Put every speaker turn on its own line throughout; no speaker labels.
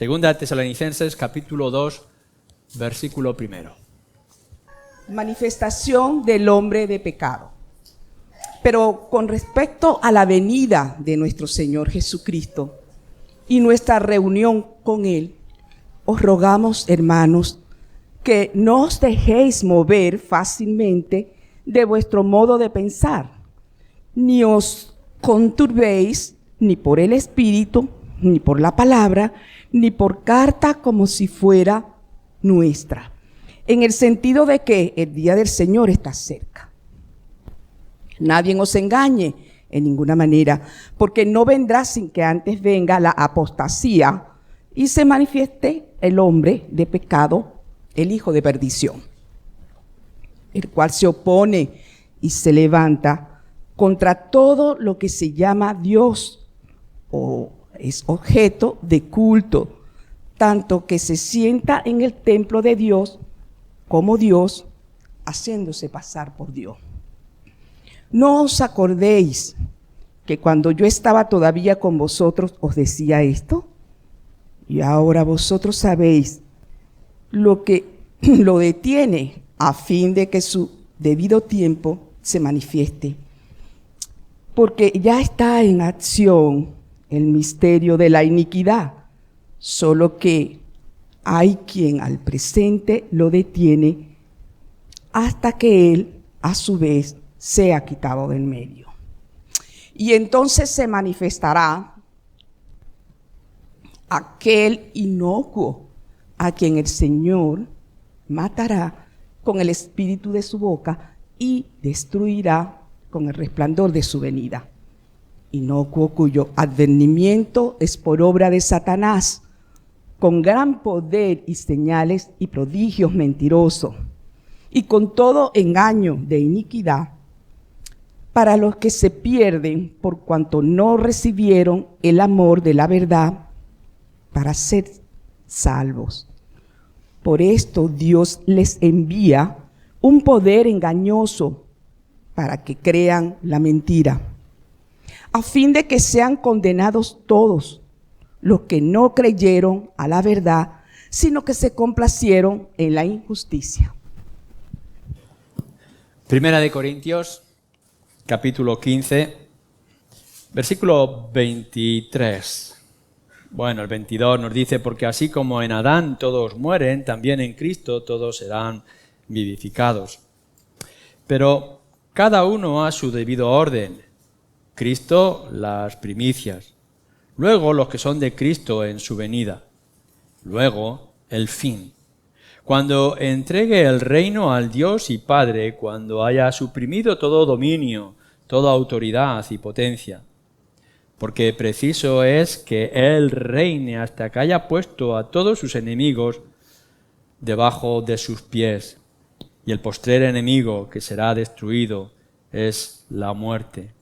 Segunda Tesalonicenses, capítulo 2, versículo 1.
Manifestación del hombre de pecado. Pero con respecto a la venida de nuestro Señor Jesucristo y nuestra reunión con Él, os rogamos, hermanos, que no os dejéis mover fácilmente de vuestro modo de pensar, ni os conturbéis ni por el Espíritu, ni por la palabra, ni por carta como si fuera nuestra, en el sentido de que el día del Señor está cerca. Nadie os engañe en ninguna manera, porque no vendrá sin que antes venga la apostasía y se manifieste el hombre de pecado, el hijo de perdición, el cual se opone y se levanta contra todo lo que se llama Dios o es objeto de culto, tanto que se sienta en el templo de Dios como Dios, haciéndose pasar por Dios. ¿No os acordéis que cuando yo estaba todavía con vosotros os decía esto? Y ahora vosotros sabéis lo que lo detiene a fin de que su debido tiempo se manifieste. Porque ya está en acción el misterio de la iniquidad, solo que hay quien al presente lo detiene hasta que él, a su vez, sea quitado del medio. Y entonces se manifestará aquel inocuo a quien el Señor matará con el espíritu de su boca y destruirá con el resplandor de su venida. Inocuo cuyo advenimiento es por obra de Satanás, con gran poder y señales y prodigios mentirosos, y con todo engaño de iniquidad, para los que se pierden por cuanto no recibieron el amor de la verdad para ser salvos. Por esto Dios les envía un poder engañoso para que crean la mentira, a fin de que sean condenados todos los que no creyeron a la verdad, sino que se complacieron en la injusticia.
Primera de Corintios, capítulo 15, versículo 23. Bueno, el 22 nos dice, porque así como en Adán todos mueren, también en Cristo todos serán vivificados. Pero cada uno a su debido orden. Cristo las primicias, luego los que son de Cristo en su venida, luego el fin, cuando entregue el reino al Dios y Padre, cuando haya suprimido todo dominio, toda autoridad y potencia. Porque preciso es que Él reine hasta que haya puesto a todos sus enemigos debajo de sus pies. Y el postrer enemigo que será destruido es la muerte.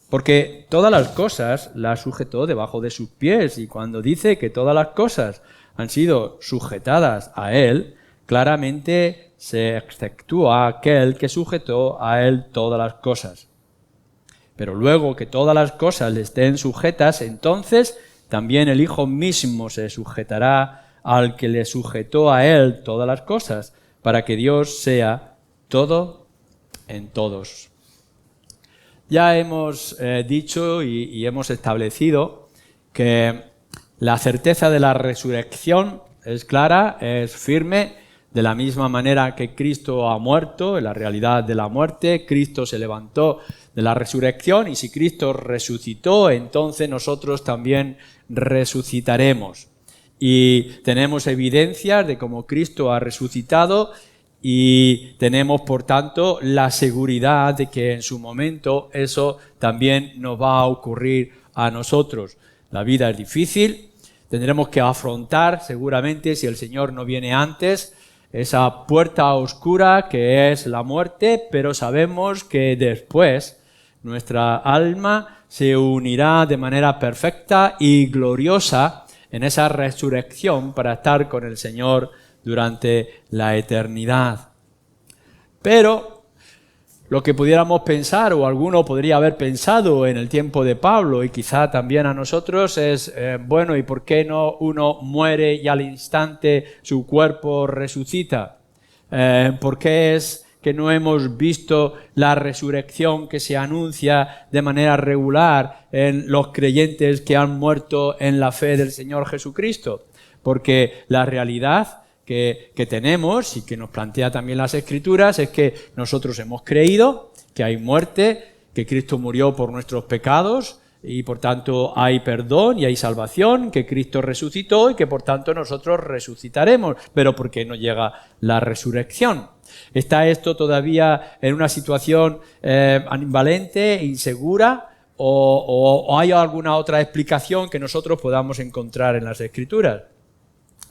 Porque todas las cosas las sujetó debajo de sus pies, y cuando dice que todas las cosas han sido sujetadas a Él, claramente se exceptúa aquel que sujetó a Él todas las cosas. Pero luego que todas las cosas le estén sujetas, entonces también el Hijo mismo se sujetará al que le sujetó a Él todas las cosas, para que Dios sea todo en todos. Ya hemos dicho y hemos establecido que la certeza de la resurrección es clara, es firme, de la misma manera que Cristo ha muerto, en la realidad de la muerte, Cristo se levantó de la resurrección, y si Cristo resucitó, entonces nosotros también resucitaremos. Y tenemos evidencias de cómo Cristo ha resucitado, y tenemos, por tanto, la seguridad de que en su momento eso también nos va a ocurrir a nosotros. La vida es difícil, tendremos que afrontar seguramente, si el Señor no viene antes, esa puerta oscura que es la muerte, pero sabemos que después nuestra alma se unirá de manera perfecta y gloriosa en esa resurrección para estar con el Señor durante la eternidad. Pero lo que pudiéramos pensar, o alguno podría haber pensado en el tiempo de Pablo, y quizá también a nosotros, es, bueno, ¿y por qué no uno muere y al instante su cuerpo resucita? ¿Por qué es que no hemos visto la resurrección que se anuncia de manera regular en los creyentes que han muerto en la fe del Señor Jesucristo? Porque la realidad que tenemos y que nos plantea también las Escrituras es que nosotros hemos creído que hay muerte, que Cristo murió por nuestros pecados y por tanto hay perdón y hay salvación, que Cristo resucitó y que por tanto nosotros resucitaremos. Pero ¿por qué no llega la resurrección? ¿Está esto todavía en una situación ambivalente, insegura, o hay alguna otra explicación que nosotros podamos encontrar en las Escrituras?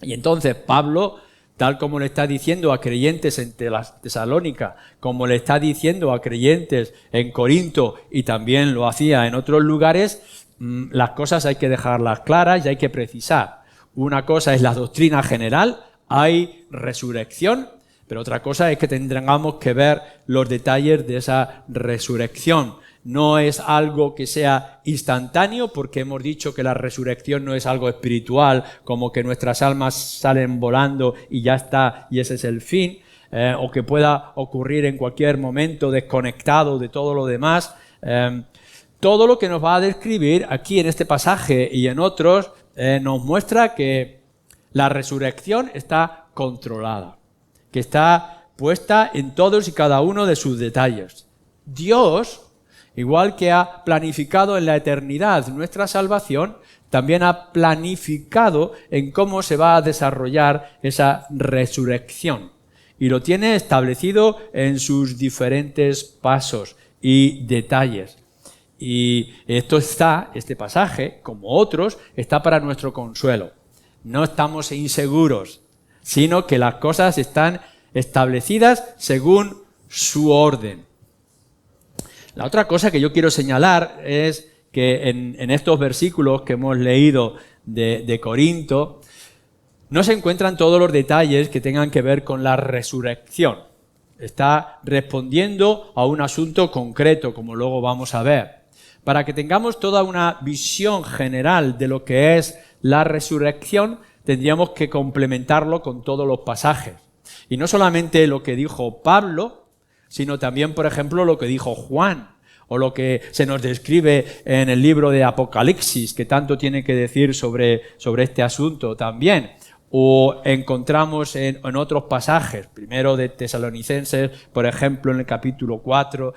Y entonces Pablo, tal como le está diciendo a creyentes en Tesalónica, como le está diciendo a creyentes en Corinto y también lo hacía en otros lugares, las cosas hay que dejarlas claras y hay que precisar. Una cosa es la doctrina general, hay resurrección, pero otra cosa es que tendremos que ver los detalles de esa resurrección. No es algo que sea instantáneo, porque hemos dicho que la resurrección no es algo espiritual, como que nuestras almas salen volando y ya está, y ese es el fin, o que pueda ocurrir en cualquier momento desconectado de todo lo demás. Todo lo que nos va a describir aquí en este pasaje y en otros nos muestra que la resurrección está controlada, que está puesta en todos y cada uno de sus detalles. Dios, igual que ha planificado en la eternidad nuestra salvación, también ha planificado en cómo se va a desarrollar esa resurrección. Y lo tiene establecido en sus diferentes pasos y detalles. Y este pasaje, como otros, está para nuestro consuelo. No estamos inseguros, sino que las cosas están establecidas según su orden. La otra cosa que yo quiero señalar es que en estos versículos que hemos leído de Corinto no se encuentran todos los detalles que tengan que ver con la resurrección. Está respondiendo a un asunto concreto, como luego vamos a ver. Para que tengamos toda una visión general de lo que es la resurrección, tendríamos que complementarlo con todos los pasajes. Y no solamente lo que dijo Pablo, sino también, por ejemplo, lo que dijo Juan, o lo que se nos describe en el libro de Apocalipsis, que tanto tiene que decir sobre este asunto también. O encontramos en otros pasajes, primero de Tesalonicenses, por ejemplo, en el capítulo 4.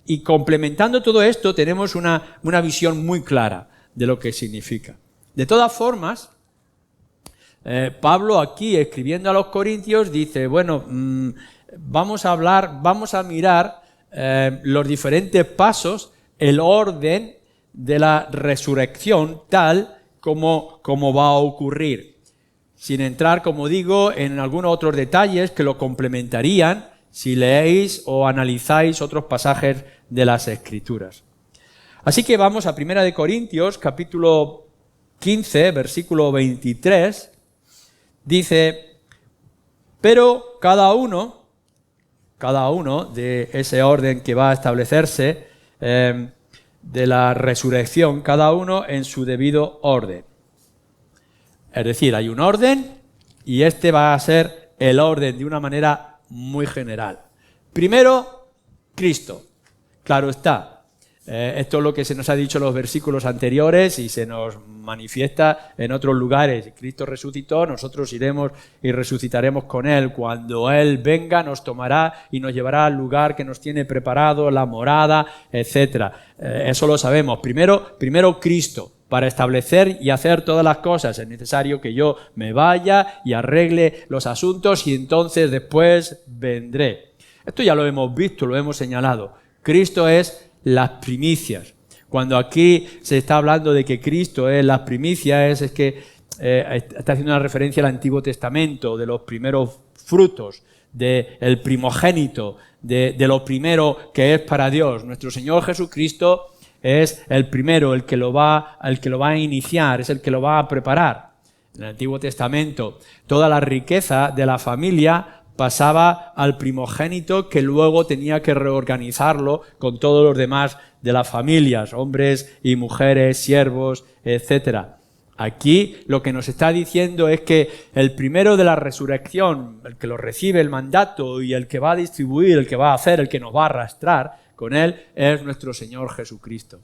Y complementando todo esto, tenemos una visión muy clara de lo que significa. De todas formas, Pablo aquí, escribiendo a los Corintios, dice, bueno, vamos a mirar los diferentes pasos, el orden de la resurrección tal como va a ocurrir, sin entrar, como digo, en algunos otros detalles que lo complementarían si leéis o analizáis otros pasajes de las Escrituras. Así que vamos a 1 Corintios, capítulo 15, versículo 23, dice, pero cada uno de ese orden que va a establecerse, de la resurrección, cada uno en su debido orden. Es decir, hay un orden y este va a ser el orden de una manera muy general. Primero, Cristo. Claro está. Esto es lo que se nos ha dicho en los versículos anteriores y se nos manifiesta en otros lugares. Cristo resucitó, nosotros iremos y resucitaremos con Él. Cuando Él venga, nos tomará y nos llevará al lugar que nos tiene preparado, la morada, etc. Eso lo sabemos. Primero Cristo. Para establecer y hacer todas las cosas es necesario que yo me vaya y arregle los asuntos y entonces después vendré. Esto ya lo hemos visto, lo hemos señalado. Cristo es las primicias. Cuando aquí se está hablando de que Cristo es las primicias, es que está haciendo una referencia al Antiguo Testamento, de los primeros frutos, del primogénito, de lo primero que es para Dios. Nuestro Señor Jesucristo es el primero, el que lo va a iniciar, es el que lo va a preparar. En el Antiguo Testamento, toda la riqueza de la familia pasaba al primogénito, que luego tenía que reorganizarlo con todos los demás de las familias, hombres y mujeres, siervos, etc. Aquí lo que nos está diciendo es que el primero de la resurrección, el que lo recibe el mandato y el que va a distribuir, el que va a hacer, el que nos va a arrastrar con él, es nuestro Señor Jesucristo.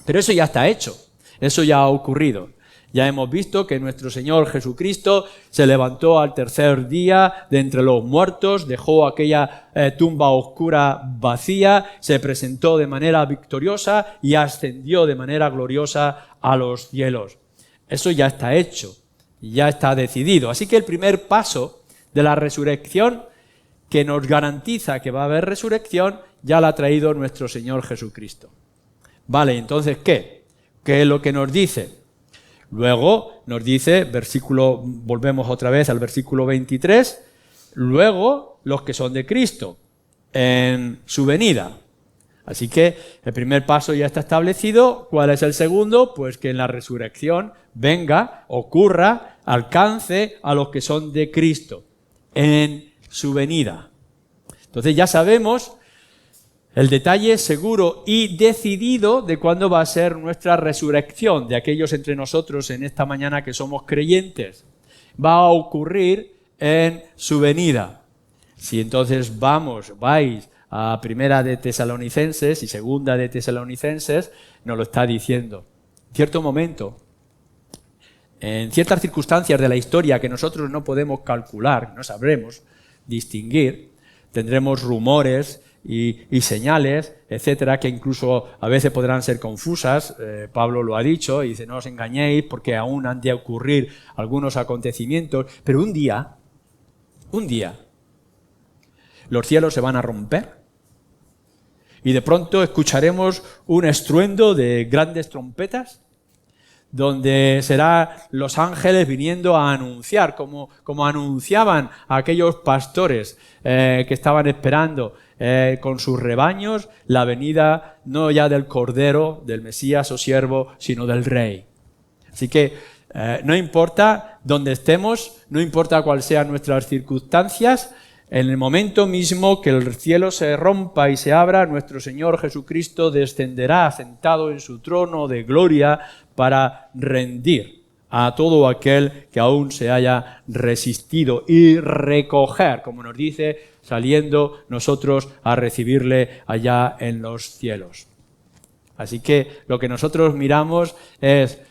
Pero eso ya está hecho, eso ya ha ocurrido. Ya hemos visto que nuestro Señor Jesucristo se levantó al tercer día de entre los muertos, dejó aquella tumba oscura vacía, se presentó de manera victoriosa y ascendió de manera gloriosa a los cielos. Eso ya está hecho, ya está decidido. Así que el primer paso de la resurrección, que nos garantiza que va a haber resurrección, ya la ha traído nuestro Señor Jesucristo. Vale, entonces, ¿qué? ¿Qué es lo que nos dice? Luego nos dice, volvemos otra vez al versículo 23, luego los que son de Cristo en su venida. Así que el primer paso ya está establecido. ¿Cuál es el segundo? Pues que en la resurrección venga, ocurra, alcance a los que son de Cristo en su venida. Entonces ya sabemos el detalle seguro y decidido de cuándo va a ser nuestra resurrección, de aquellos entre nosotros en esta mañana que somos creyentes. Va a ocurrir en su venida. Si entonces vais a Primera de Tesalonicenses y Segunda de Tesalonicenses, nos lo está diciendo. En cierto momento, en ciertas circunstancias de la historia que nosotros no podemos calcular, no sabremos distinguir, tendremos rumores y señales, etcétera, que incluso a veces podrán ser confusas. Pablo lo ha dicho y dice, no os engañéis porque aún han de ocurrir algunos acontecimientos, pero un día, los cielos se van a romper y de pronto escucharemos un estruendo de grandes trompetas donde serán los ángeles viniendo a anunciar, como anunciaban a aquellos pastores que estaban esperando con sus rebaños la venida no ya del Cordero, del Mesías o siervo, sino del Rey. Así que no importa dónde estemos, no importa cuáles sean nuestras circunstancias, en el momento mismo que el cielo se rompa y se abra, nuestro Señor Jesucristo descenderá sentado en su trono de gloria para rendir a todo aquel que aún se haya resistido y recoger, como nos dice, saliendo nosotros a recibirle allá en los cielos. Así que lo que nosotros miramos es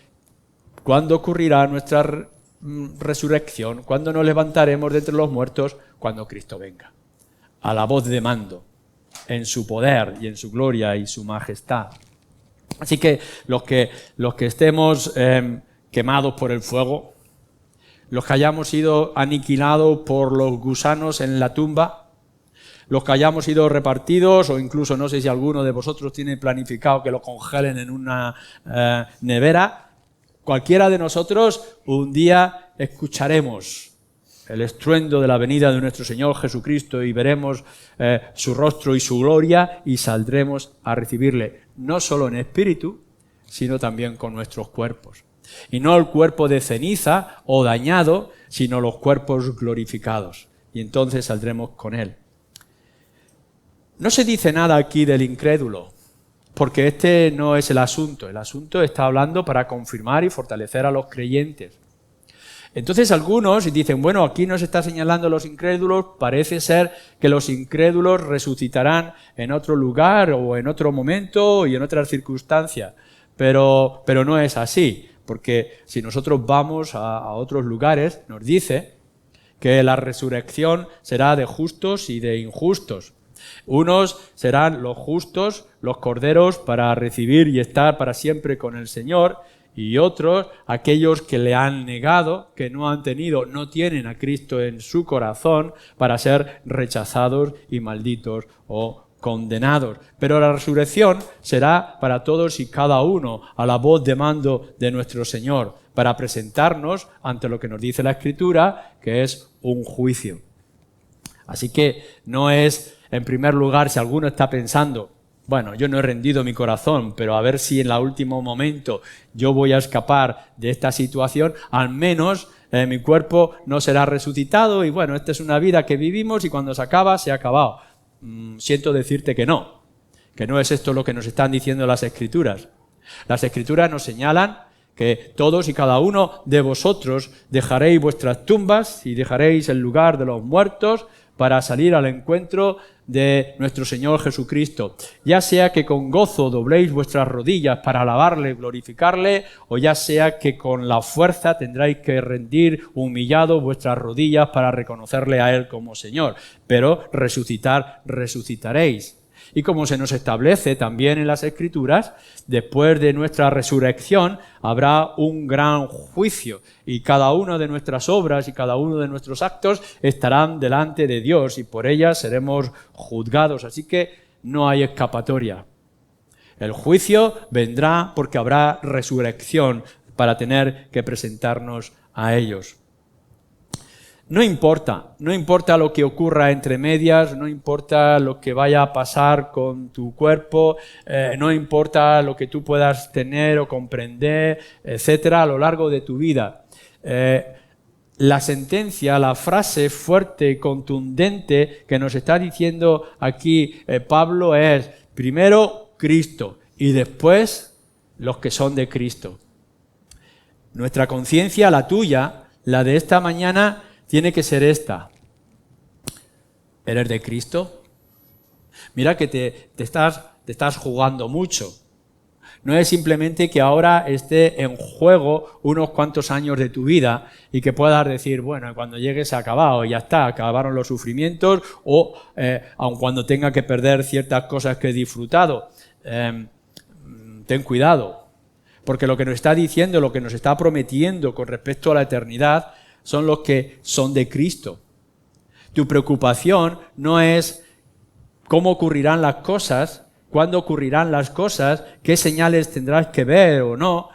cuándo ocurrirá nuestra resurrección, cuándo nos levantaremos de entre los muertos, cuando Cristo venga, a la voz de mando, en su poder y en su gloria y su majestad. Así que los que estemos quemados por el fuego, los que hayamos sido aniquilados por los gusanos en la tumba, los que hayamos sido repartidos, o incluso no sé si alguno de vosotros tiene planificado que lo congelen en una nevera, cualquiera de nosotros un día escucharemos el estruendo de la venida de nuestro Señor Jesucristo y veremos su rostro y su gloria y saldremos a recibirle, no solo en espíritu, sino también con nuestros cuerpos. Y no el cuerpo de ceniza o dañado, sino los cuerpos glorificados. Y entonces saldremos con Él. No se dice nada aquí del incrédulo, porque este no es el asunto. El asunto está hablando para confirmar y fortalecer a los creyentes. Entonces algunos dicen, bueno, aquí nos está señalando los incrédulos, parece ser que los incrédulos resucitarán en otro lugar o en otro momento y en otras circunstancias, pero no es así, porque si nosotros vamos a otros lugares, nos dice que la resurrección será de justos y de injustos. Unos serán los justos, los corderos, para recibir y estar para siempre con el Señor, y otros, aquellos que le han negado, que no tienen a Cristo en su corazón, para ser rechazados y malditos o condenados. Pero la resurrección será para todos y cada uno, a la voz de mando de nuestro Señor, para presentarnos ante lo que nos dice la Escritura, que es un juicio. Así que no es, en primer lugar, si alguno está pensando bueno, yo no he rendido mi corazón, pero a ver si en el último momento yo voy a escapar de esta situación, al menos mi cuerpo no será resucitado y bueno, esta es una vida que vivimos y cuando se acaba, se ha acabado. Siento decirte que no es esto lo que nos están diciendo las Escrituras. Las Escrituras nos señalan que todos y cada uno de vosotros dejaréis vuestras tumbas y dejaréis el lugar de los muertos para salir al encuentro de nuestro Señor Jesucristo. Ya sea que con gozo dobléis vuestras rodillas para alabarle, glorificarle, o ya sea que con la fuerza tendráis que rendir humillados vuestras rodillas para reconocerle a Él como Señor. Pero resucitaréis. Y como se nos establece también en las Escrituras, después de nuestra resurrección habrá un gran juicio y cada una de nuestras obras y cada uno de nuestros actos estarán delante de Dios y por ellas seremos juzgados. Así que no hay escapatoria. El juicio vendrá porque habrá resurrección para tener que presentarnos a ellos. No importa lo que ocurra entre medias, no importa lo que vaya a pasar con tu cuerpo, no importa lo que tú puedas tener o comprender, etcétera, a lo largo de tu vida. La sentencia, la frase fuerte y contundente que nos está diciendo aquí Pablo es, primero Cristo y después los que son de Cristo. Nuestra conciencia, la tuya, la de esta mañana, tiene que ser esta. ¿Eres de Cristo? Mira que te estás jugando mucho. No es simplemente que ahora esté en juego unos cuantos años de tu vida y que puedas decir, bueno, cuando llegue se ha acabado, ya está, acabaron los sufrimientos o aun cuando tenga que perder ciertas cosas que he disfrutado. Ten cuidado, porque lo que nos está diciendo, lo que nos está prometiendo con respecto a la eternidad son los que son de Cristo. Tu preocupación no es cómo ocurrirán las cosas, cuándo ocurrirán las cosas, qué señales tendrás que ver o no.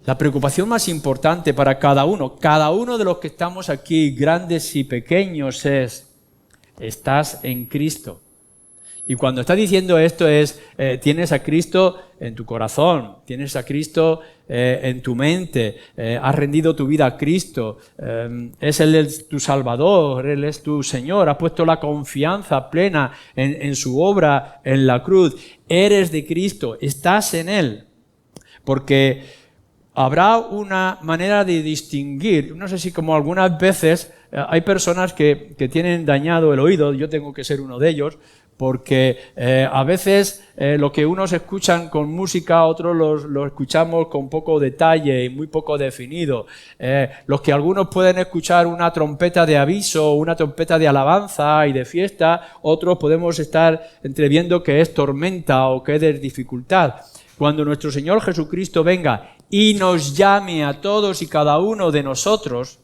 La preocupación más importante para cada uno de los que estamos aquí, grandes y pequeños, es, estás en Cristo. Y cuando está diciendo esto es, tienes a Cristo en tu corazón, tienes a Cristo en tu mente, has rendido tu vida a Cristo, es Él tu Salvador, Él es tu Señor, has puesto la confianza plena en su obra en la cruz, eres de Cristo, estás en Él, porque habrá una manera de distinguir, no sé si como algunas veces hay personas que tienen dañado el oído, yo tengo que ser uno de ellos, porque a veces lo que unos escuchan con música, otros lo escuchamos con poco detalle y muy poco definido. Los que algunos pueden escuchar una trompeta de aviso, una trompeta de alabanza y de fiesta, otros podemos estar entreviendo que es tormenta o que es dificultad. Cuando nuestro Señor Jesucristo venga y nos llame a todos y cada uno de nosotros,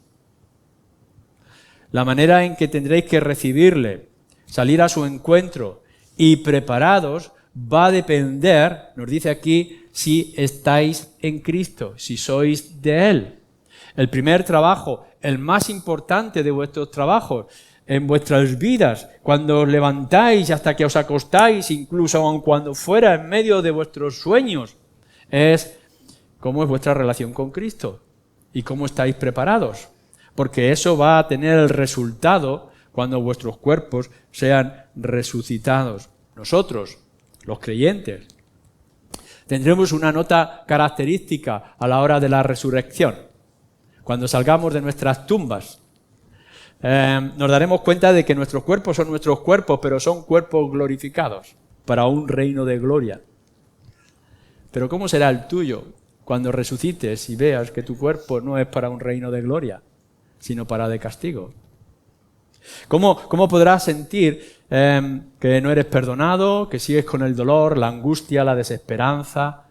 la manera en que tendréis que recibirle, salir a su encuentro y preparados va a depender, nos dice aquí, si estáis en Cristo, si sois de Él. El primer trabajo, el más importante de vuestros trabajos en vuestras vidas, cuando os levantáis hasta que os acostáis, incluso aun cuando fuera en medio de vuestros sueños, es cómo es vuestra relación con Cristo y cómo estáis preparados. Porque eso va a tener el resultado cuando vuestros cuerpos sean resucitados. Nosotros, los creyentes, tendremos una nota característica a la hora de la resurrección. Cuando salgamos de nuestras tumbas, nos daremos cuenta de que nuestros cuerpos son nuestros cuerpos, pero son cuerpos glorificados para un reino de gloria. Pero ¿cómo será el tuyo cuando resucites y veas que tu cuerpo no es para un reino de gloria, sino para de castigo? ¿Cómo podrás sentir que no eres perdonado, que sigues con el dolor, la angustia, la desesperanza?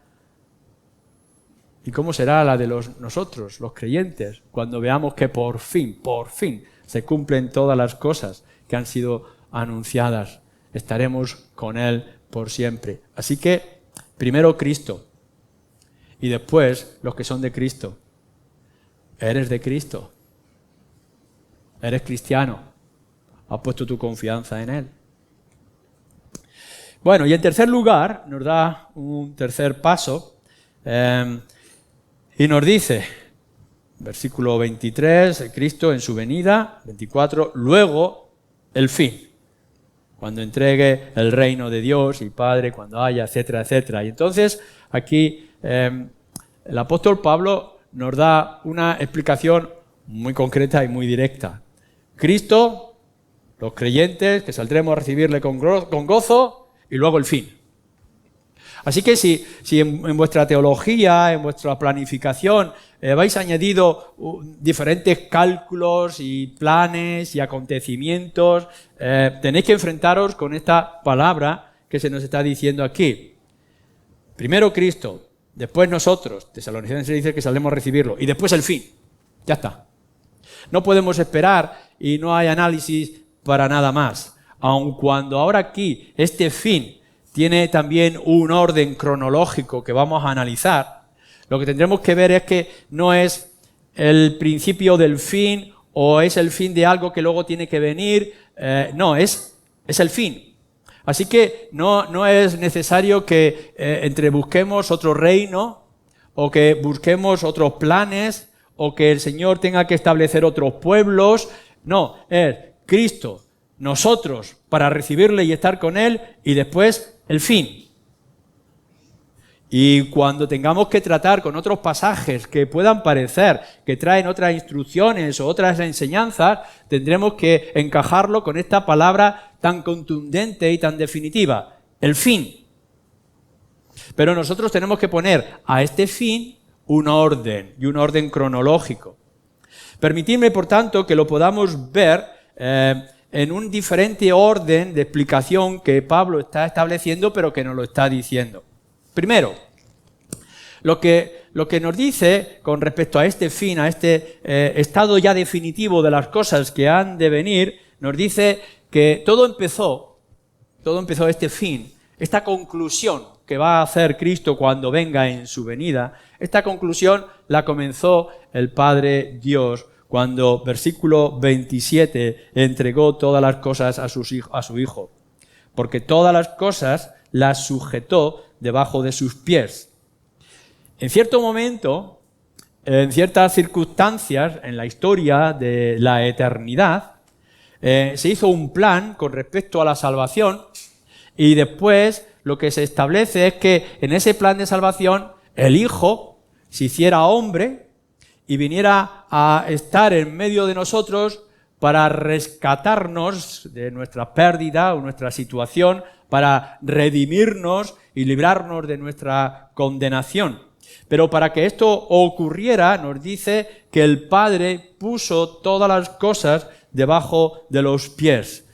¿Y cómo será la de nosotros, los creyentes, cuando veamos que por fin, se cumplen todas las cosas que han sido anunciadas? Estaremos con Él por siempre. Así que, primero Cristo, y después los que son de Cristo. ¿Eres de Cristo? ¿Eres cristiano? ¿Has puesto tu confianza en Él? Bueno, y en tercer lugar, nos da un tercer paso y nos dice, versículo 23, Cristo en su venida, 24, luego el fin, cuando entregue el reino de Dios y Padre, cuando haya, etcétera, etcétera. Y entonces aquí el apóstol Pablo nos da una explicación muy concreta y muy directa. Cristo, los creyentes, que saldremos a recibirle con gozo, y luego el fin. Así que si en vuestra teología, en vuestra planificación, vais añadido diferentes cálculos y planes y acontecimientos, tenéis que enfrentaros con esta palabra que se nos está diciendo aquí. Primero Cristo, después nosotros, Tesalonicenses dice que saldremos a recibirlo, y después el fin. Ya está. No podemos esperar y no hay análisis para nada más. Aun cuando ahora aquí este fin tiene también un orden cronológico que vamos a analizar, lo que tendremos que ver es que no es el principio del fin o es el fin de algo que luego tiene que venir, no, es el fin. Así que no es necesario que busquemos otro reino o que busquemos otros planes o que el Señor tenga que establecer otros pueblos. No, es Cristo, nosotros para recibirle y estar con Él y después el fin. Y cuando tengamos que tratar con otros pasajes que puedan parecer que traen otras instrucciones o otras enseñanzas, tendremos que encajarlo con esta palabra tan contundente y tan definitiva, el fin. Pero nosotros tenemos que poner a este fin un orden y un orden cronológico. Permitidme, por tanto, que lo podamos ver en un diferente orden de explicación que Pablo está estableciendo, pero que nos lo está diciendo. Primero, lo que nos dice con respecto a este fin, a este estado ya definitivo de las cosas que han de venir, nos dice que todo empezó este fin, esta conclusión que va a hacer Cristo cuando venga en su venida, esta conclusión la comenzó el Padre Dios cuando, versículo 27, entregó todas las cosas a su Hijo, porque todas las cosas las sujetó debajo de sus pies. En cierto momento, en ciertas circunstancias en la historia de la eternidad, se hizo un plan con respecto a la salvación y después lo que se establece es que en ese plan de salvación el Hijo se hiciera hombre y viniera a estar en medio de nosotros para rescatarnos de nuestra pérdida o nuestra situación, para redimirnos y librarnos de nuestra condenación. Pero para que esto ocurriera, nos dice que el Padre puso todas las cosas debajo de los pies.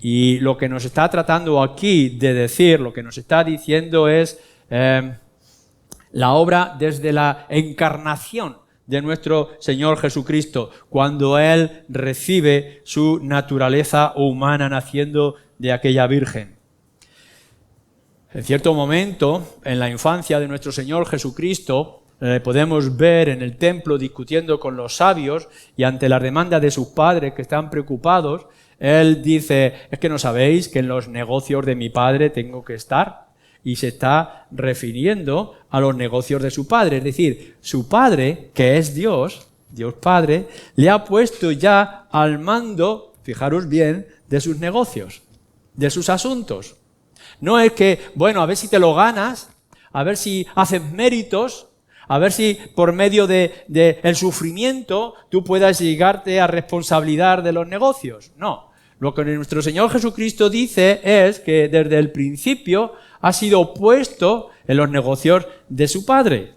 Y lo que nos está tratando aquí de decir, lo que nos está diciendo es la obra desde la encarnación de nuestro Señor Jesucristo, cuando Él recibe su naturaleza humana naciendo de aquella Virgen. En cierto momento, en la infancia de nuestro Señor Jesucristo, podemos ver en el templo discutiendo con los sabios y ante la demanda de sus padres que están preocupados, Él dice, ¿es que no sabéis que en los negocios de mi Padre tengo que estar? Y se está refiriendo a los negocios de su Padre. Es decir, su Padre, que es Dios, Dios Padre, le ha puesto ya al mando, fijaros bien, de sus negocios, de sus asuntos. No es que, bueno, a ver si te lo ganas, a ver si haces méritos, a ver si por medio de el sufrimiento tú puedas llegarte a responsabilidad de los negocios. No, lo que nuestro Señor Jesucristo dice es que desde el principio ha sido puesto en los negocios de su Padre.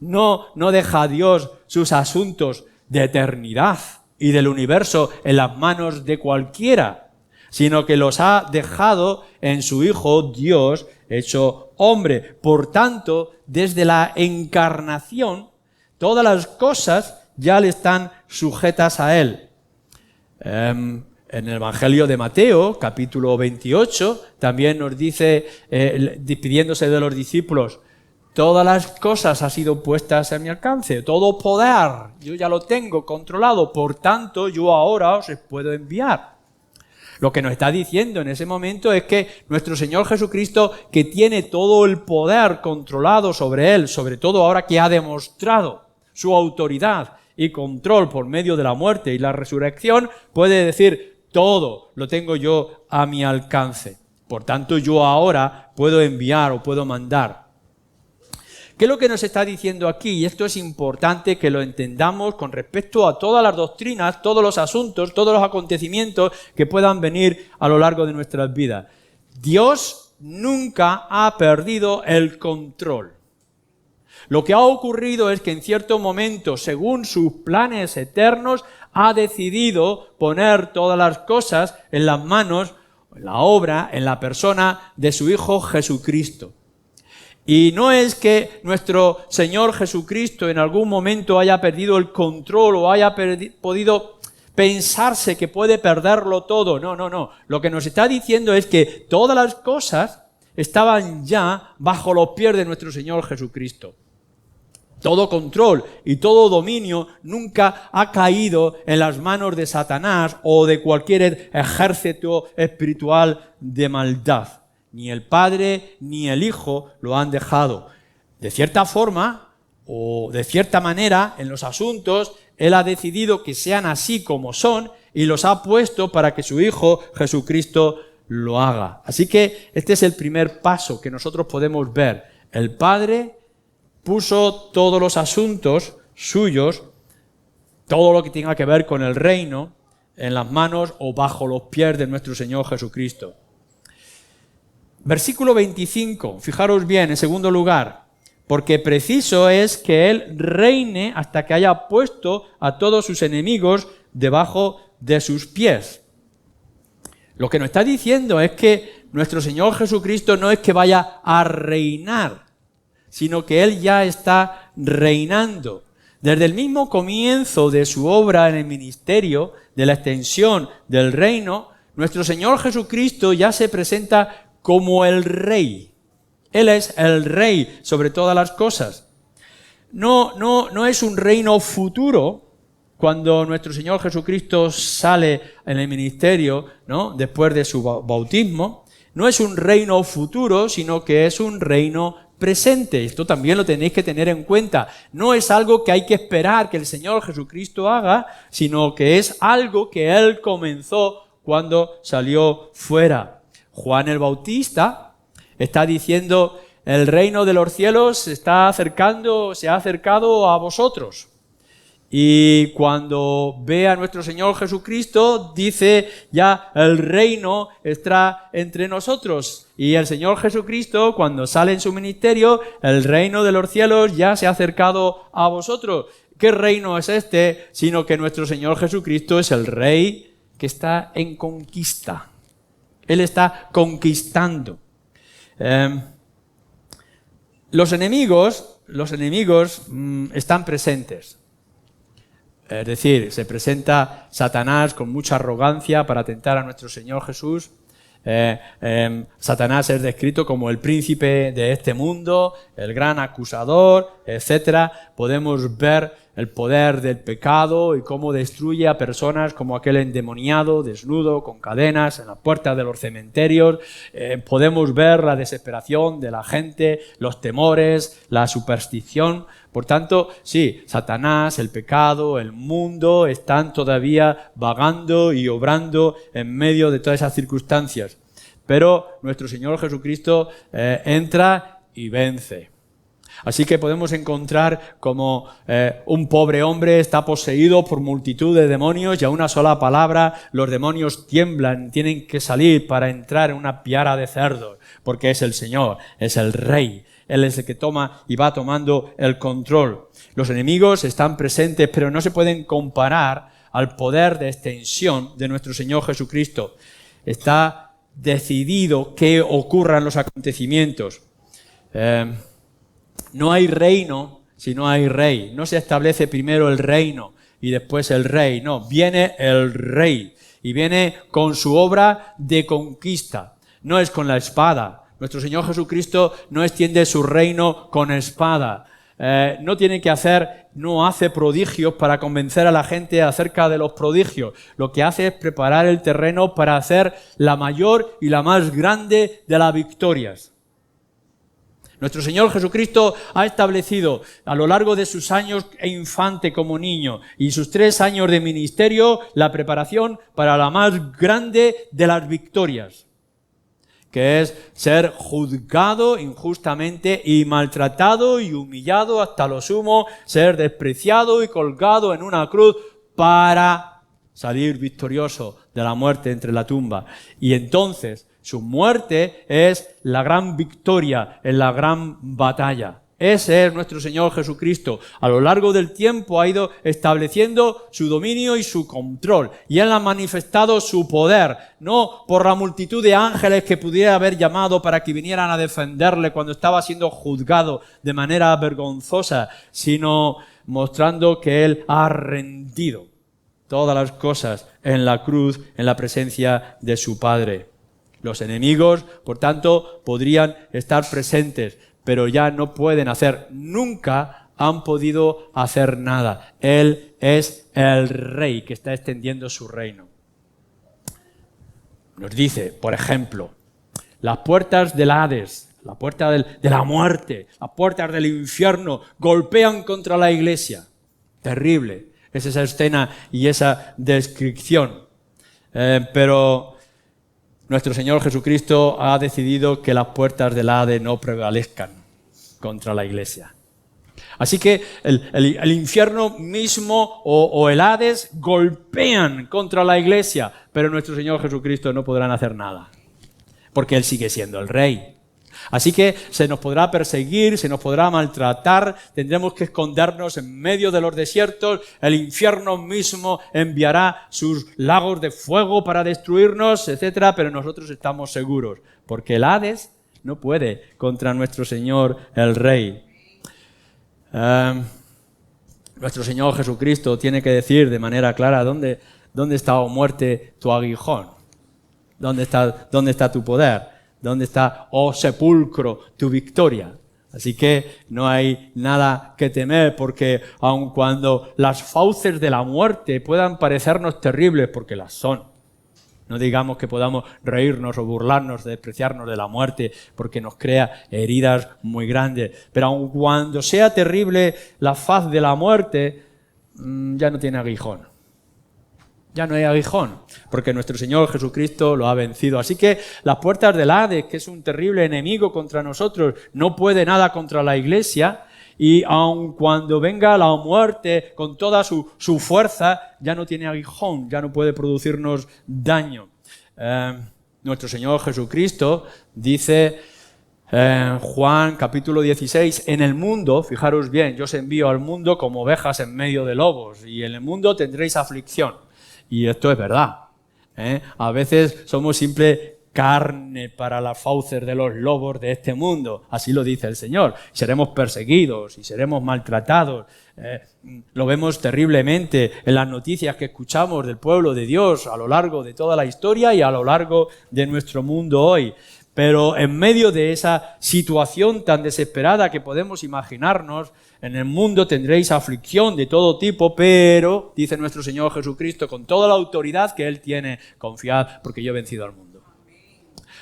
No deja a Dios sus asuntos de eternidad y del universo en las manos de cualquiera, sino que los ha dejado en su Hijo Dios hecho hombre. Por tanto, desde la encarnación, todas las cosas ya le están sujetas a Él. En el Evangelio de Mateo, capítulo 28, también nos dice, despidiéndose de los discípulos, todas las cosas han sido puestas a mi alcance, todo poder, yo ya lo tengo controlado, por tanto yo ahora os puedo enviar. Lo que nos está diciendo en ese momento es que nuestro Señor Jesucristo, que tiene todo el poder controlado sobre él, sobre todo ahora que ha demostrado su autoridad y control por medio de la muerte y la resurrección, puede decir: todo lo tengo yo a mi alcance. Por tanto, yo ahora puedo enviar o puedo mandar. ¿Qué es lo que nos está diciendo aquí? Y esto es importante que lo entendamos con respecto a todas las doctrinas, todos los asuntos, todos los acontecimientos que puedan venir a lo largo de nuestras vidas. Dios nunca ha perdido el control. Lo que ha ocurrido es que en cierto momento, según sus planes eternos, ha decidido poner todas las cosas en las manos, en la obra, en la persona de su Hijo Jesucristo. Y no es que nuestro Señor Jesucristo en algún momento haya perdido el control o haya podido pensarse que puede perderlo todo. No. Lo que nos está diciendo es que todas las cosas estaban ya bajo los pies de nuestro Señor Jesucristo. Todo control y todo dominio nunca ha caído en las manos de Satanás o de cualquier ejército espiritual de maldad. Ni el Padre ni el Hijo lo han dejado. De cierta forma o de cierta manera, en los asuntos, Él ha decidido que sean así como son y los ha puesto para que su Hijo Jesucristo lo haga. Así que este es el primer paso que nosotros podemos ver. El Padre puso todos los asuntos suyos, todo lo que tenga que ver con el reino, en las manos o bajo los pies de nuestro Señor Jesucristo. Versículo 25, fijaros bien, en segundo lugar, porque preciso es que Él reine hasta que haya puesto a todos sus enemigos debajo de sus pies. Lo que nos está diciendo es que nuestro Señor Jesucristo no es que vaya a reinar, sino que Él ya está reinando. Desde el mismo comienzo de su obra en el ministerio, de la extensión del reino, nuestro Señor Jesucristo ya se presenta como el Rey. Él es el Rey sobre todas las cosas. No es un reino futuro cuando nuestro Señor Jesucristo sale en el ministerio, ¿no?, después de su bautismo. No es un reino futuro, sino que es un reino presente. Esto también lo tenéis que tener en cuenta. No es algo que hay que esperar que el Señor Jesucristo haga, sino que es algo que Él comenzó cuando salió fuera. Juan el Bautista está diciendo: el reino de los cielos se ha acercado a vosotros. Y cuando ve a nuestro Señor Jesucristo, dice: ya el reino está entre nosotros. Y el Señor Jesucristo, cuando sale en su ministerio, el reino de los cielos ya se ha acercado a vosotros. ¿Qué reino es este? Sino que nuestro Señor Jesucristo es el Rey que está en conquista. Él está conquistando. Los enemigos están presentes. Es decir, se presenta Satanás con mucha arrogancia para tentar a nuestro Señor Jesús. Satanás es descrito como el príncipe de este mundo, el gran acusador, etc. Podemos ver el poder del pecado y cómo destruye a personas como aquel endemoniado, desnudo, con cadenas, en la puerta de los cementerios. Podemos ver la desesperación de la gente, los temores, la superstición. Por tanto, sí, Satanás, el pecado, el mundo están todavía vagando y obrando en medio de todas esas circunstancias. Pero nuestro Señor Jesucristo entra y vence. Así que podemos encontrar como un pobre hombre está poseído por multitud de demonios y a una sola palabra los demonios tiemblan, tienen que salir para entrar en una piara de cerdos, porque es el Señor, es el Rey. Él es el que toma y va tomando el control. Los enemigos están presentes, pero no se pueden comparar al poder de extensión de nuestro Señor Jesucristo. Está decidido que ocurran los acontecimientos. No hay reino si no hay rey. No se establece primero el reino y después el rey. No, viene el Rey y viene con su obra de conquista. No es con la espada. Nuestro Señor Jesucristo no extiende su reino con espada. no hace prodigios para convencer a la gente acerca de los prodigios. Lo que hace es preparar el terreno para hacer la mayor y la más grande de las victorias. Nuestro Señor Jesucristo ha establecido a lo largo de sus años infante como niño y sus 3 años de ministerio la preparación para la más grande de las victorias, que es ser juzgado injustamente y maltratado y humillado hasta lo sumo, ser despreciado y colgado en una cruz para salir victorioso de la muerte entre la tumba. Y entonces su muerte es la gran victoria en la gran batalla. Ese es nuestro Señor Jesucristo. A lo largo del tiempo ha ido estableciendo su dominio y su control. Y Él ha manifestado su poder, no por la multitud de ángeles que pudiera haber llamado para que vinieran a defenderle cuando estaba siendo juzgado de manera vergonzosa, sino mostrando que Él ha rendido todas las cosas en la cruz, en la presencia de su Padre. Los enemigos, por tanto, podrían estar presentes, pero ya no pueden hacer, nunca han podido hacer nada. Él es el Rey que está extendiendo su reino. Nos dice, por ejemplo, las puertas del Hades, la puerta de la muerte, las puertas del infierno golpean contra la iglesia. Terrible es esa escena y esa descripción. Pero nuestro Señor Jesucristo ha decidido que las puertas del Hades no prevalezcan contra la iglesia. Así que el infierno mismo o el Hades golpean contra la iglesia, pero nuestro Señor Jesucristo no podrán hacer nada, porque Él sigue siendo el Rey. Así que se nos podrá perseguir, se nos podrá maltratar, tendremos que escondernos en medio de los desiertos, el infierno mismo enviará sus lagos de fuego para destruirnos, etc., pero nosotros estamos seguros, porque el Hades no puede contra nuestro Señor el Rey. Nuestro Señor Jesucristo tiene que decir de manera clara ¿dónde está, oh muerte, tu aguijón? ¿Dónde está tu poder? ¿Dónde está, oh sepulcro, tu victoria? Así que no hay nada que temer, porque aun cuando las fauces de la muerte puedan parecernos terribles, porque las son, no digamos que podamos reírnos o burlarnos, despreciarnos de la muerte, porque nos crea heridas muy grandes, pero aun cuando sea terrible la faz de la muerte, ya no tiene aguijón. Ya no hay aguijón, porque nuestro Señor Jesucristo lo ha vencido. Así que las puertas del Hades, que es un terrible enemigo contra nosotros, no puede nada contra la iglesia, y aun cuando venga la muerte con toda su fuerza, ya no tiene aguijón, ya no puede producirnos daño. Nuestro Señor Jesucristo dice en Juan capítulo 16, en el mundo, fijaros bien, yo os envío al mundo como ovejas en medio de lobos, y en el mundo tendréis aflicción. Y esto es verdad. A veces somos simple carne para las fauces de los lobos de este mundo. Así lo dice el Señor. Seremos perseguidos y seremos maltratados. Lo vemos terriblemente en las noticias que escuchamos del pueblo de Dios a lo largo de toda la historia y a lo largo de nuestro mundo hoy. Pero en medio de esa situación tan desesperada que podemos imaginarnos, en el mundo tendréis aflicción de todo tipo, pero, dice nuestro Señor Jesucristo, con toda la autoridad que Él tiene, confiad, porque yo he vencido al mundo.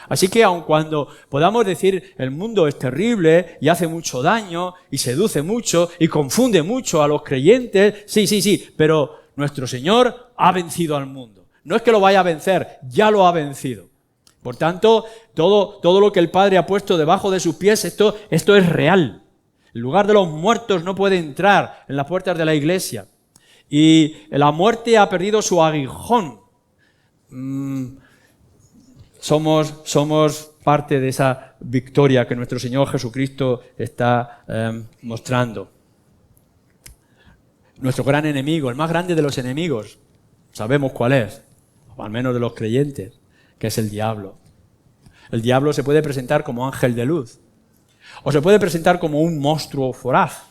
Así que aun cuando podamos decir el mundo es terrible y hace mucho daño y seduce mucho y confunde mucho a los creyentes, sí, pero nuestro Señor ha vencido al mundo. No es que lo vaya a vencer, ya lo ha vencido. Por tanto, todo lo que el Padre ha puesto debajo de sus pies, esto es real. El lugar de los muertos no puede entrar en las puertas de la iglesia. Y la muerte ha perdido su aguijón. Somos parte de esa victoria que nuestro Señor Jesucristo está mostrando. Nuestro gran enemigo, el más grande de los enemigos, sabemos cuál es, o al menos de los creyentes, que es el diablo. El diablo se puede presentar como ángel de luz, o se puede presentar como un monstruo voraz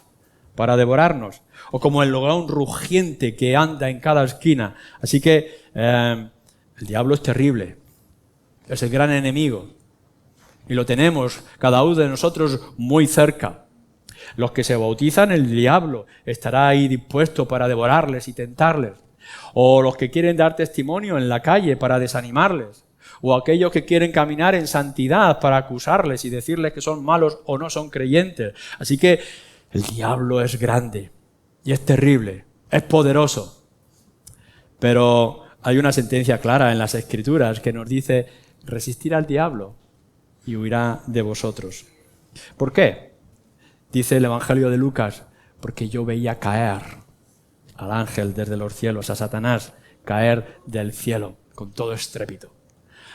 para devorarnos, o como el león rugiente que anda en cada esquina. Así que el diablo es terrible, es el gran enemigo, y lo tenemos cada uno de nosotros muy cerca. Los que se bautizan, el diablo estará ahí dispuesto para devorarles y tentarles. O los que quieren dar testimonio en la calle para desanimarles. O aquellos que quieren caminar en santidad para acusarles y decirles que son malos o no son creyentes. Así que el diablo es grande y es terrible, es poderoso. Pero hay una sentencia clara en las Escrituras que nos dice: resistir al diablo y huirá de vosotros. ¿Por qué? Dice el Evangelio de Lucas: porque yo veía caer al ángel desde los cielos, a Satanás caer del cielo con todo estrépito.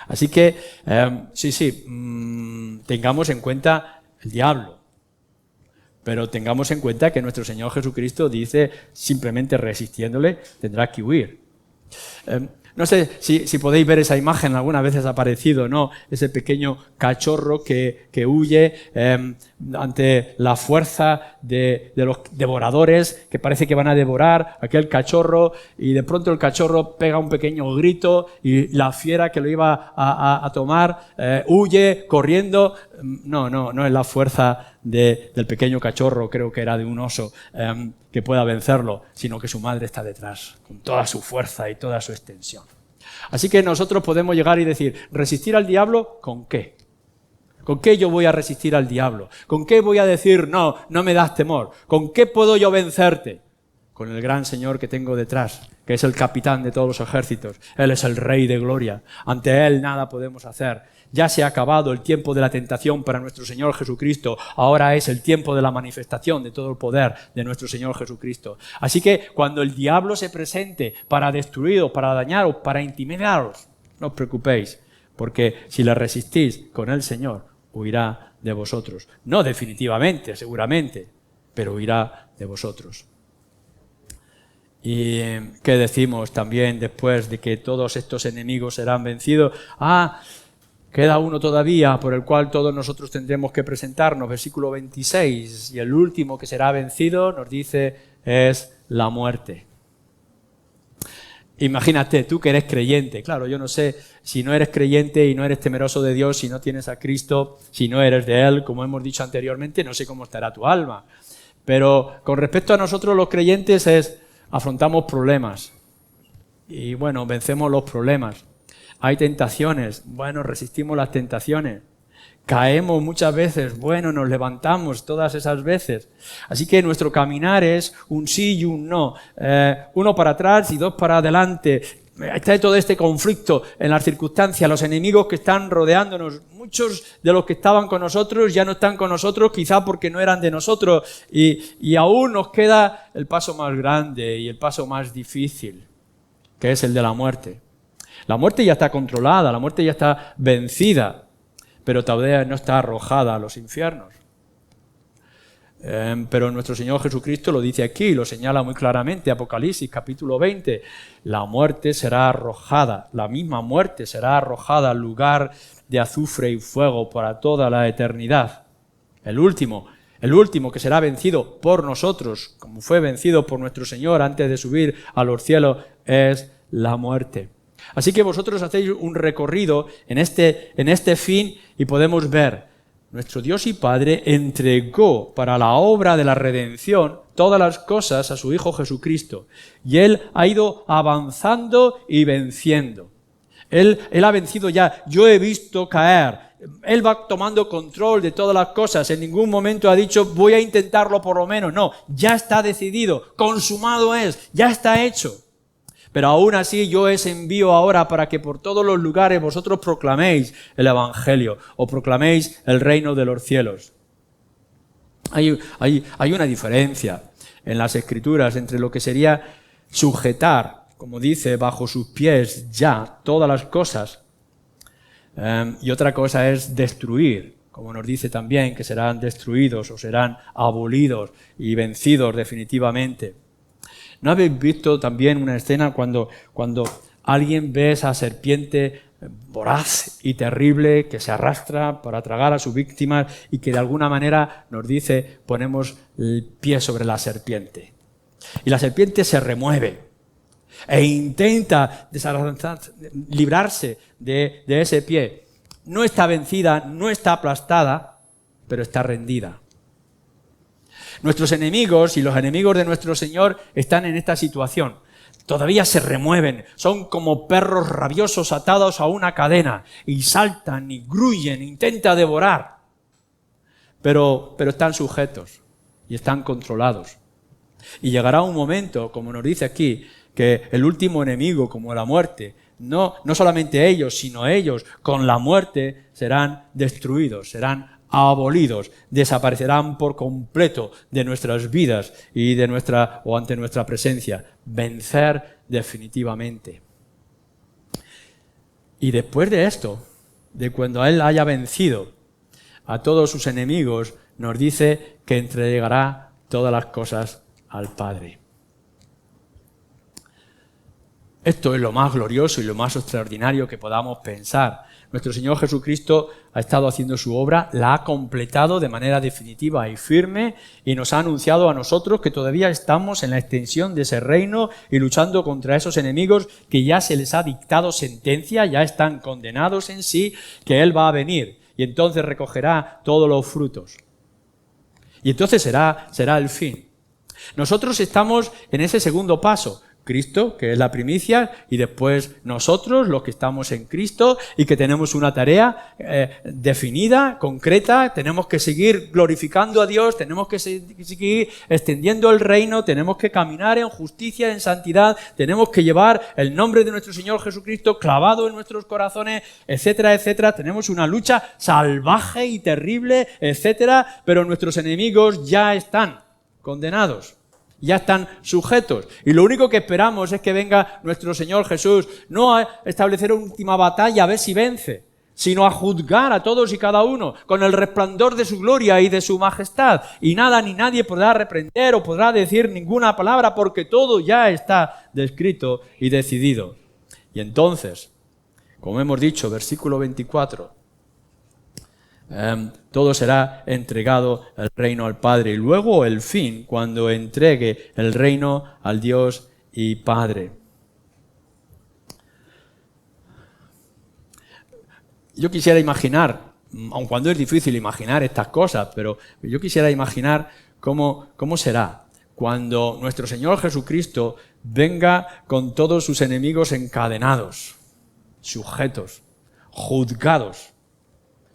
Así que, tengamos en cuenta el diablo, pero tengamos en cuenta que nuestro Señor Jesucristo dice: simplemente resistiéndole tendrás que huir. No sé si podéis ver esa imagen, algunas veces ha aparecido, ¿no? Ese pequeño cachorro que huye ante la fuerza de los devoradores, que parece que van a devorar aquel cachorro, y de pronto el cachorro pega un pequeño grito y la fiera que lo iba a tomar huye corriendo. No es la fuerza del pequeño cachorro, creo que era de un oso, que pueda vencerlo, sino que su madre está detrás, con toda su fuerza y toda su extensión. Así que nosotros podemos llegar y decir: ¿resistir al diablo con qué? ¿Con qué yo voy a resistir al diablo? ¿Con qué voy a decir: no me das temor? ¿Con qué puedo yo vencerte? Con el gran Señor que tengo detrás, que es el capitán de todos los ejércitos. Él es el Rey de gloria. Ante Él nada podemos hacer. Ya se ha acabado el tiempo de la tentación para nuestro Señor Jesucristo. Ahora es el tiempo de la manifestación de todo el poder de nuestro Señor Jesucristo. Así que cuando el diablo se presente para destruiros, para dañaros, para intimidaros, no os preocupéis, porque si le resistís con el Señor, huirá de vosotros. No definitivamente, seguramente, pero huirá de vosotros. ¿Y qué decimos también después de que todos estos enemigos serán vencidos? Queda uno todavía por el cual todos nosotros tendremos que presentarnos, versículo 26, y el último que será vencido, nos dice, es la muerte. Imagínate, tú que eres creyente, claro, yo no sé si no eres creyente y no eres temeroso de Dios, si no tienes a Cristo, si no eres de Él, como hemos dicho anteriormente, no sé cómo estará tu alma. Pero con respecto a nosotros los creyentes afrontamos problemas y bueno, vencemos los problemas. Hay tentaciones, bueno, resistimos las tentaciones. Caemos muchas veces, bueno, nos levantamos todas esas veces. Así que nuestro caminar es un sí y un no. Uno para atrás y dos para adelante. Está todo este conflicto en las circunstancias, los enemigos que están rodeándonos. Muchos de los que estaban con nosotros ya no están con nosotros, quizá porque no eran de nosotros. Y aún nos queda el paso más grande y el paso más difícil, que es el de la muerte. La muerte ya está controlada, la muerte ya está vencida, pero todavía no está arrojada a los infiernos. Pero nuestro Señor Jesucristo lo dice aquí, lo señala muy claramente, Apocalipsis capítulo 20, la muerte será arrojada, la misma muerte será arrojada al lugar de azufre y fuego para toda la eternidad. El último que será vencido por nosotros, como fue vencido por nuestro Señor antes de subir a los cielos, es la muerte. Así que vosotros hacéis un recorrido en este fin y podemos ver, nuestro Dios y Padre entregó para la obra de la redención todas las cosas a su Hijo Jesucristo. Y Él ha ido avanzando y venciendo. Él ha vencido ya. Yo he visto caer. Él va tomando control de todas las cosas. En ningún momento ha dicho, voy a intentarlo por lo menos. No, ya está decidido. Consumado es. Ya está hecho. Pero aún así yo os envío ahora para que por todos los lugares vosotros proclaméis el Evangelio o proclaméis el reino de los cielos. Hay una diferencia en las Escrituras entre lo que sería sujetar, como dice, bajo sus pies ya todas las cosas, y otra cosa es destruir, como nos dice también que serán destruidos o serán abolidos y vencidos definitivamente. ¿No habéis visto también una escena cuando alguien ve esa serpiente voraz y terrible que se arrastra para tragar a su víctima y que de alguna manera nos dice, ponemos el pie sobre la serpiente? Y la serpiente se remueve e intenta librarse de ese pie. No está vencida, no está aplastada, pero está rendida. Nuestros enemigos y los enemigos de nuestro Señor están en esta situación. Todavía se remueven, son como perros rabiosos atados a una cadena y saltan y grullen, intentan devorar. Pero están sujetos y están controlados. Y llegará un momento, como nos dice aquí, que el último enemigo, como la muerte, no solamente ellos, sino ellos, con la muerte serán destruidos, serán abolidos, desaparecerán por completo de nuestras vidas y ante nuestra presencia. Vencer definitivamente. Y después de esto, de cuando Él haya vencido a todos sus enemigos, nos dice que entregará todas las cosas al Padre. Esto es lo más glorioso y lo más extraordinario que podamos pensar. Nuestro Señor Jesucristo ha estado haciendo su obra, la ha completado de manera definitiva y firme y nos ha anunciado a nosotros que todavía estamos en la extensión de ese reino y luchando contra esos enemigos que ya se les ha dictado sentencia, ya están condenados en sí, que Él va a venir y entonces recogerá todos los frutos. Y entonces será el fin. Nosotros estamos en ese segundo paso. Cristo, que es la primicia, y después nosotros, los que estamos en Cristo y que tenemos una tarea definida, concreta, tenemos que seguir glorificando a Dios, tenemos que seguir extendiendo el reino, tenemos que caminar en justicia, en santidad, tenemos que llevar el nombre de nuestro Señor Jesucristo clavado en nuestros corazones, etcétera, etcétera. Tenemos una lucha salvaje y terrible, etcétera, pero nuestros enemigos ya están condenados. Ya están sujetos. Y lo único que esperamos es que venga nuestro Señor Jesús, no a establecer una última batalla a ver si vence, sino a juzgar a todos y cada uno con el resplandor de su gloria y de su majestad. Y nada ni nadie podrá reprender o podrá decir ninguna palabra porque todo ya está descrito y decidido. Y entonces, como hemos dicho, versículo 24, todo será entregado el reino al Padre y luego el fin, cuando entregue el reino al Dios y Padre. Yo quisiera imaginar, aun cuando es difícil imaginar estas cosas, pero yo quisiera imaginar cómo será cuando nuestro Señor Jesucristo venga con todos sus enemigos encadenados, sujetos, juzgados.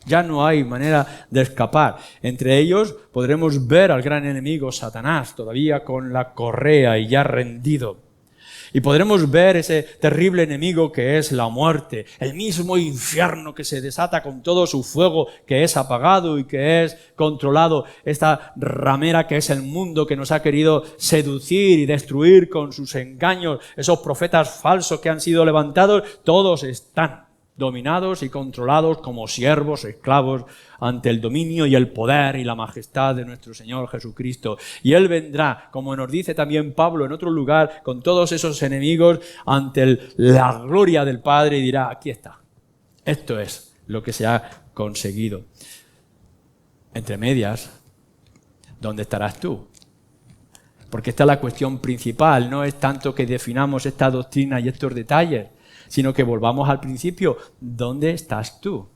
Ya no hay manera de escapar. Entre ellos podremos ver al gran enemigo Satanás, todavía con la correa y ya rendido. Y podremos ver ese terrible enemigo que es la muerte, el mismo infierno que se desata con todo su fuego, que es apagado y que es controlado. Esta ramera que es el mundo que nos ha querido seducir y destruir con sus engaños. Esos profetas falsos que han sido levantados, todos están dominados y controlados como siervos, esclavos, ante el dominio y el poder y la majestad de nuestro Señor Jesucristo. Y Él vendrá, como nos dice también Pablo en otro lugar, con todos esos enemigos ante la gloria del Padre y dirá, aquí está, esto es lo que se ha conseguido. Entre medias, ¿dónde estarás tú? Porque esta es la cuestión principal, no es tanto que definamos esta doctrina y estos detalles, sino que volvamos al principio. ¿Dónde estás tú?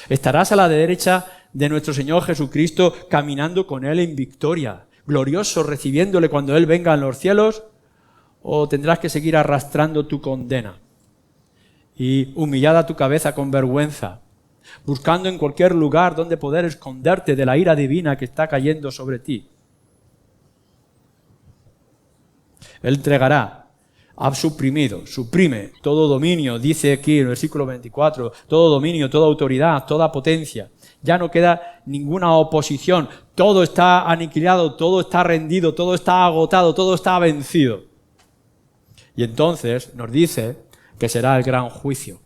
¿Estarás a la derecha de nuestro Señor Jesucristo caminando con Él en victoria, glorioso, recibiéndole cuando Él venga en los cielos? ¿O tendrás que seguir arrastrando tu condena y humillada tu cabeza con vergüenza, buscando en cualquier lugar donde poder esconderte de la ira divina que está cayendo sobre ti? Él entregará. Ha suprime todo dominio, dice aquí en el versículo 24, todo dominio, toda autoridad, toda potencia. Ya no queda ninguna oposición, todo está aniquilado, todo está rendido, todo está agotado, todo está vencido. Y entonces nos dice que será el gran juicio.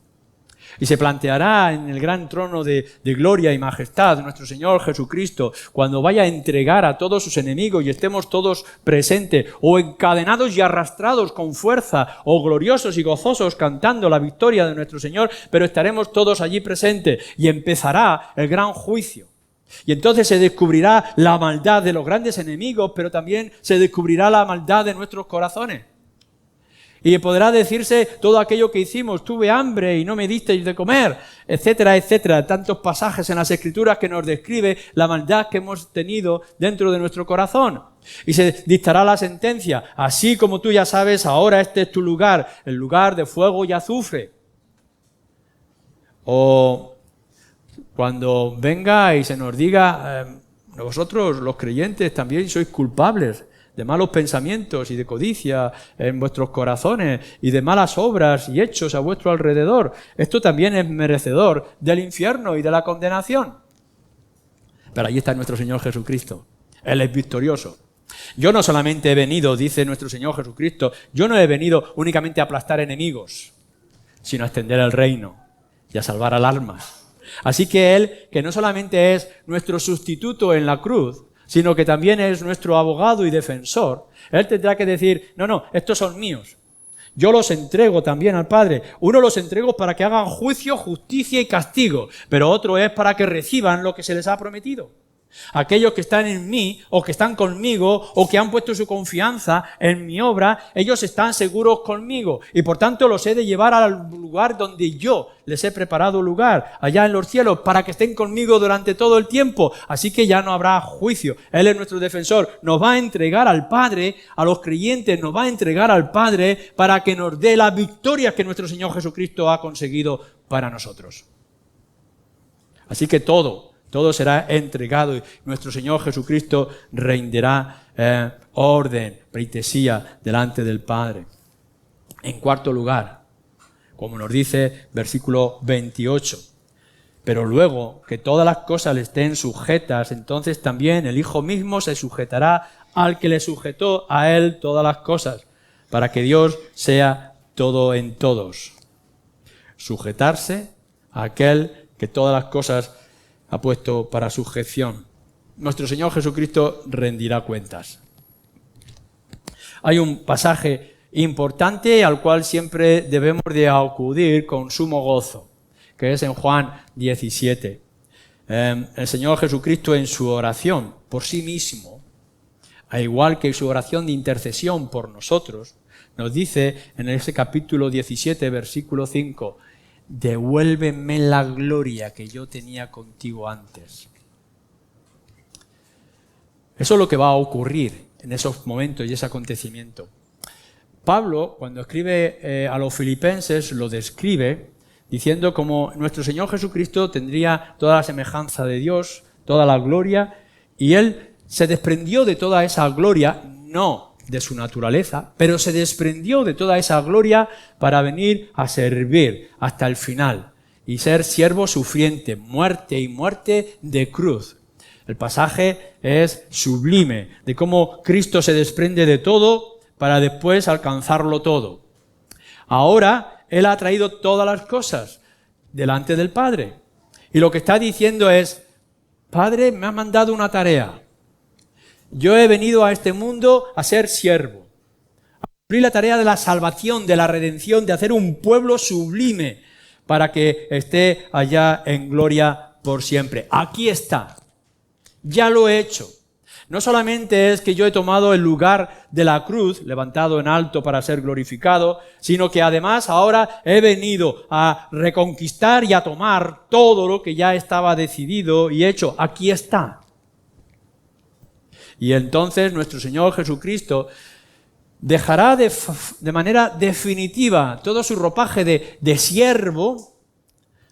Y se planteará en el gran trono de gloria y majestad de nuestro Señor Jesucristo, cuando vaya a entregar a todos sus enemigos y estemos todos presentes, o encadenados y arrastrados con fuerza, o gloriosos y gozosos cantando la victoria de nuestro Señor, pero estaremos todos allí presentes y empezará el gran juicio. Y entonces se descubrirá la maldad de los grandes enemigos, pero también se descubrirá la maldad de nuestros corazones. Y podrá decirse todo aquello que hicimos, tuve hambre y no me disteis de comer, etcétera, etcétera. Tantos pasajes en las Escrituras que nos describe la maldad que hemos tenido dentro de nuestro corazón. Y se dictará la sentencia, así como tú ya sabes, ahora este es tu lugar, el lugar de fuego y azufre. O cuando venga y se nos diga, vosotros los creyentes también sois culpables de malos pensamientos y de codicia en vuestros corazones y de malas obras y hechos a vuestro alrededor. Esto también es merecedor del infierno y de la condenación. Pero ahí está nuestro Señor Jesucristo. Él es victorioso. Yo no solamente he venido, dice nuestro Señor Jesucristo, yo no he venido únicamente a aplastar enemigos, sino a extender el reino y a salvar al alma. Así que Él, que no solamente es nuestro sustituto en la cruz, sino que también es nuestro abogado y defensor, Él tendrá que decir, no, estos son míos. Yo los entrego también al Padre. Uno los entrego para que hagan juicio, justicia y castigo, pero otro es para que reciban lo que se les ha prometido. Aquellos que están en mí, o que están conmigo, o que han puesto su confianza en mi obra, ellos están seguros conmigo, y por tanto los he de llevar al lugar donde yo les he preparado lugar, allá en los cielos, para que estén conmigo durante todo el tiempo. Así que ya no habrá juicio. Él es nuestro defensor. Nos va a entregar al Padre, a los creyentes nos va a entregar al Padre para que nos dé las victorias que nuestro Señor Jesucristo ha conseguido para nosotros. Así que todo será entregado y nuestro Señor Jesucristo rendirá orden, pleitesía delante del Padre. En cuarto lugar, como nos dice versículo 28, pero luego que todas las cosas le estén sujetas, entonces también el Hijo mismo se sujetará al que le sujetó a Él todas las cosas, para que Dios sea todo en todos. Sujetarse a aquel que todas las cosas ha puesto para sujeción. Nuestro Señor Jesucristo rendirá cuentas. Hay un pasaje importante al cual siempre debemos de acudir con sumo gozo, que es en Juan 17. El Señor Jesucristo en su oración por sí mismo, al igual que su oración de intercesión por nosotros, nos dice en ese capítulo 17, versículo 5, devuélveme la gloria que yo tenía contigo antes. Eso es lo que va a ocurrir en esos momentos y ese acontecimiento. Pablo, cuando escribe a los filipenses, lo describe diciendo como nuestro Señor Jesucristo tendría toda la semejanza de Dios, toda la gloria, y Él se desprendió de toda esa gloria, no de su naturaleza, pero se desprendió de toda esa gloria para venir a servir hasta el final y ser siervo sufriente, muerte y muerte de cruz. El pasaje es sublime de cómo Cristo se desprende de todo para después alcanzarlo todo. Ahora Él ha traído todas las cosas delante del Padre y lo que está diciendo es, Padre, me ha mandado una tarea. Yo he venido a este mundo a ser siervo, a cumplir la tarea de la salvación, de la redención, de hacer un pueblo sublime para que esté allá en gloria por siempre. Aquí está, ya lo he hecho. No solamente es que yo he tomado el lugar de la cruz, levantado en alto para ser glorificado, sino que además ahora he venido a reconquistar y a tomar todo lo que ya estaba decidido y hecho. Aquí está. Y entonces nuestro Señor Jesucristo dejará de manera definitiva todo su ropaje de siervo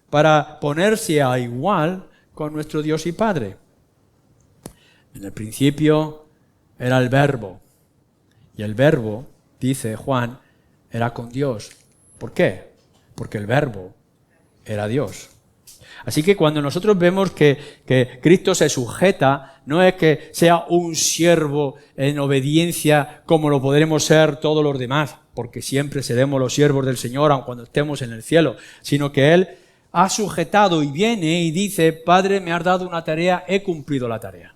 para ponerse a igual con nuestro Dios y Padre. En el principio era el Verbo, y el Verbo, dice Juan, era con Dios. ¿Por qué? Porque el Verbo era Dios. Así que cuando nosotros vemos que Cristo se sujeta, no es que sea un siervo en obediencia como lo podremos ser todos los demás, porque siempre seremos los siervos del Señor aun cuando estemos en el cielo, sino que Él ha sujetado y viene y dice, Padre, me has dado una tarea, he cumplido la tarea.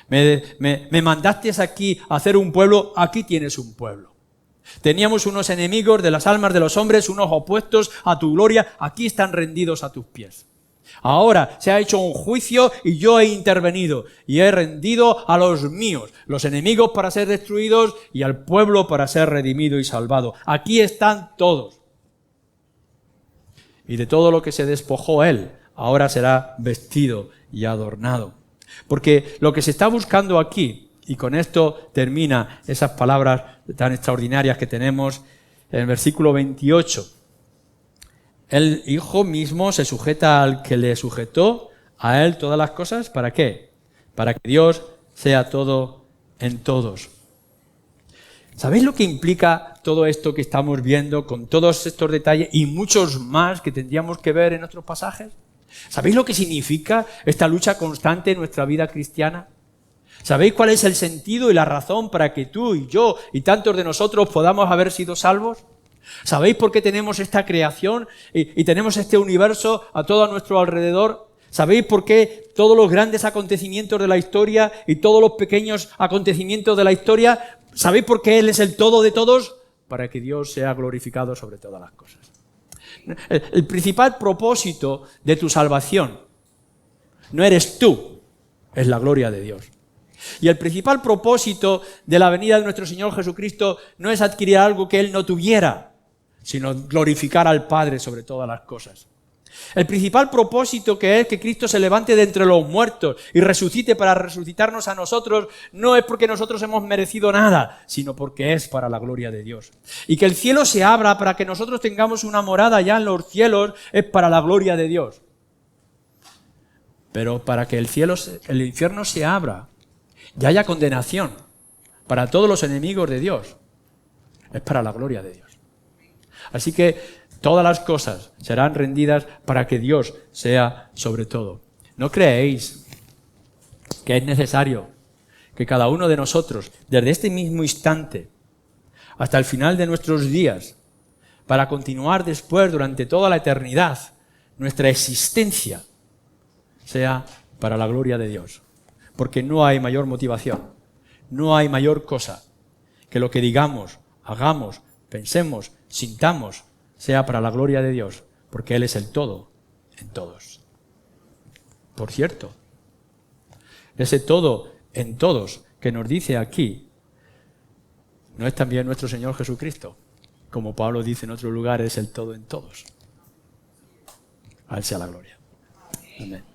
Me mandaste aquí a hacer un pueblo, aquí tienes un pueblo. Teníamos unos enemigos de las almas de los hombres, unos opuestos a tu gloria, aquí están rendidos a tus pies. Ahora se ha hecho un juicio y yo he intervenido y he rendido a los míos, los enemigos para ser destruidos y al pueblo para ser redimido y salvado. Aquí están todos. Y de todo lo que se despojó él, ahora será vestido y adornado. Porque lo que se está buscando aquí, y con esto termina esas palabras tan extraordinarias que tenemos en el versículo 28. El Hijo mismo se sujeta al que le sujetó, a él todas las cosas. ¿Para qué? Para que Dios sea todo en todos. ¿Sabéis lo que implica todo esto que estamos viendo con todos estos detalles y muchos más que tendríamos que ver en otros pasajes? ¿Sabéis lo que significa esta lucha constante en nuestra vida cristiana? ¿Sabéis cuál es el sentido y la razón para que tú y yo y tantos de nosotros podamos haber sido salvos? ¿Sabéis por qué tenemos esta creación y tenemos este universo a todo nuestro alrededor? ¿Sabéis por qué todos los grandes acontecimientos de la historia y todos los pequeños acontecimientos de la historia? ¿Sabéis por qué Él es el todo de todos? Para que Dios sea glorificado sobre todas las cosas. El principal propósito de tu salvación no eres tú, es la gloria de Dios. Y el principal propósito de la venida de nuestro Señor Jesucristo no es adquirir algo que Él no tuviera, sino glorificar al Padre sobre todas las cosas. El principal propósito que es que Cristo se levante de entre los muertos y resucite para resucitarnos a nosotros, no es porque nosotros hemos merecido nada, sino porque es para la gloria de Dios. Y que el cielo se abra para que nosotros tengamos una morada ya en los cielos, es para la gloria de Dios. Pero para que el infierno se abra y haya condenación para todos los enemigos de Dios, es para la gloria de Dios. Así que todas las cosas serán rendidas para que Dios sea sobre todo. ¿No creéis que es necesario que cada uno de nosotros, desde este mismo instante hasta el final de nuestros días, para continuar después durante toda la eternidad, nuestra existencia sea para la gloria de Dios? Porque no hay mayor motivación, no hay mayor cosa que lo que digamos, hagamos, pensemos, sintamos, sea para la gloria de Dios, porque Él es el todo en todos. Por cierto, ese todo en todos que nos dice aquí, ¿no es también nuestro Señor Jesucristo? Como Pablo dice en otro lugar, es el todo en todos. A Él sea la gloria. Amén.